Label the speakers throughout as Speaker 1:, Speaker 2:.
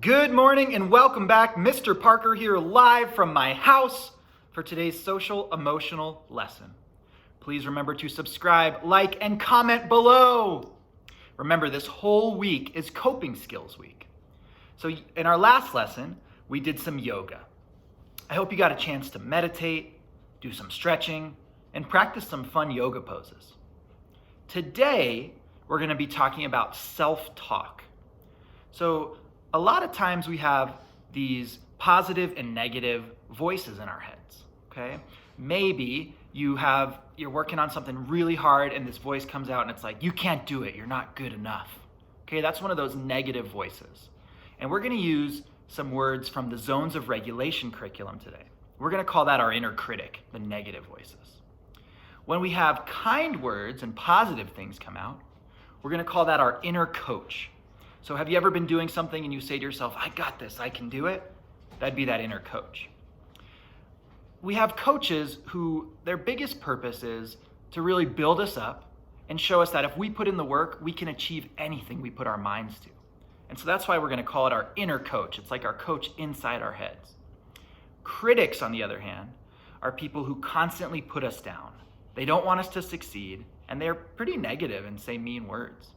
Speaker 1: Good morning and welcome back. Mr. Parker here live from my house for today's social emotional lesson. Please remember to subscribe, like, and comment below. Remember, this whole week is Coping Skills Week. So in our last lesson, we did some yoga. I hope you got a chance to meditate, do some stretching, and practice some fun yoga poses. Today, we're going to be talking about self-talk. So a lot of times we have these positive and negative voices in our heads, okay? Maybe you're working on something really hard and this voice comes out and it's like, you can't do it, you're not good enough. Okay, that's one of those negative voices. And we're gonna use some words from the Zones of Regulation curriculum today. We're gonna call that our inner critic, the negative voices. When we have kind words and positive things come out, we're gonna call that our inner coach. So have you ever been doing something and you say to yourself, I got this, I can do it? That'd be that inner coach. We have coaches who their biggest purpose is to really build us up and show us that if we put in the work, we can achieve anything we put our minds to. And so that's why we're going to call it our inner coach. It's like our coach inside our heads. Critics, on the other hand, are people who constantly put us down. They don't want us to succeed, and they're pretty negative and say mean words.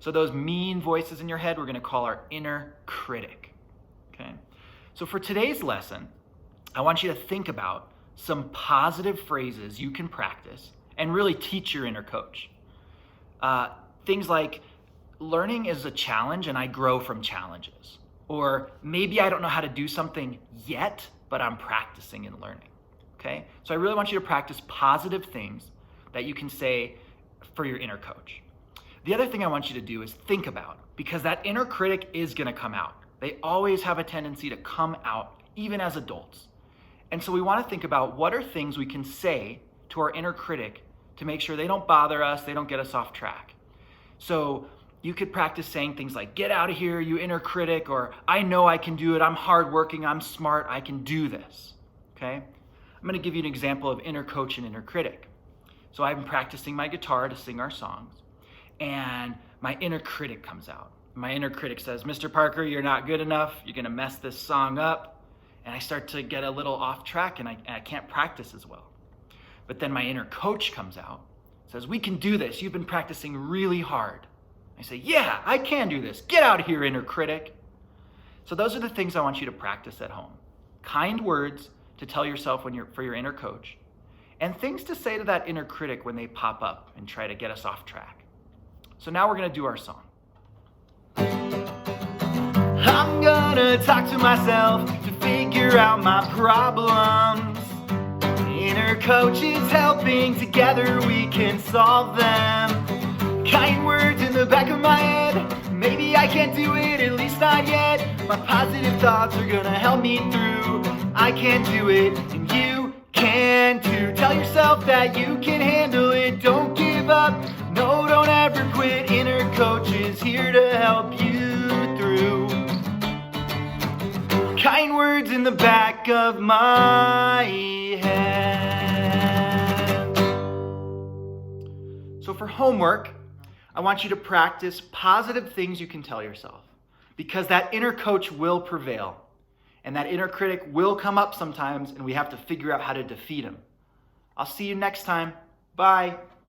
Speaker 1: So those mean voices in your head, we're going to call our inner critic, okay? So for today's lesson, I want you to think about some positive phrases you can practice and really teach your inner coach. Things like, learning is a challenge and I grow from challenges. Or maybe I don't know how to do something yet, but I'm practicing and learning, okay? So I really want you to practice positive things that you can say for your inner coach. The other thing I want you to do is think about, because that inner critic is going to come out. They always have a tendency to come out, even as adults. And so we want to think about what are things we can say to our inner critic to make sure they don't bother us, they don't get us off track. So you could practice saying things like, get out of here, you inner critic, or I know I can do it, I'm hardworking, I'm smart, I can do this, okay? I'm going to give you an example of inner coach and inner critic. So I've been practicing my guitar to sing our songs. And my inner critic comes out. My inner critic says, Mr. Parker, you're not good enough. You're going to mess this song up. And I start to get a little off track and I can't practice as well. But then my inner coach comes out, says, we can do this. You've been practicing really hard. I say, yeah, I can do this. Get out of here, inner critic. So those are the things I want you to practice at home. Kind words to tell yourself for your inner coach, and things to say to that inner critic when they pop up and try to get us off track. So now we're going to do our song. I'm gonna talk to myself to figure out my problems. Inner coach is helping, together we can solve them. Kind words in the back of my head, maybe I can't do it, at least not yet. My positive thoughts are gonna help me through. I can do it, and you can too. Tell yourself that you can handle it, don't give up. No, don't ever quit. Inner coach is here to help you through. Kind words in the back of my head. So for homework, I want you to practice positive things you can tell yourself, because that inner coach will prevail. And that inner critic will come up sometimes, and we have to figure out how to defeat him. I'll see you next time. Bye.